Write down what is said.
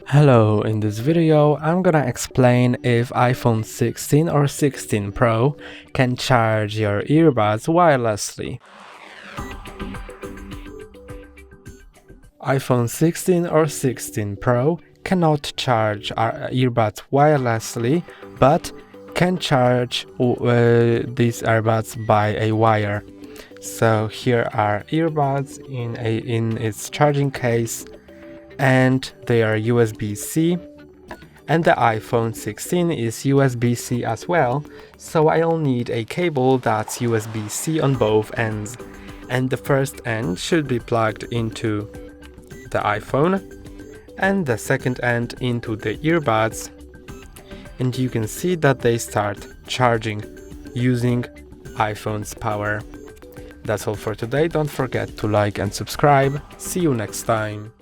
Hello, in this video I'm gonna explain if iPhone 16 or 16 Pro can charge your earbuds wirelessly. iPhone 16 or 16 Pro cannot charge our earbuds wirelessly, but can charge these earbuds by a wire. So here are earbuds in its charging case, and they are USB-C, and the iPhone 16 is USB-C as well, so I'll need a cable that's USB-C on both ends, and the first end should be plugged into the iPhone and the second end into the earbuds, and you can see that they start charging using iPhone's power. That's all for today. Don't forget to like and subscribe. See you next time.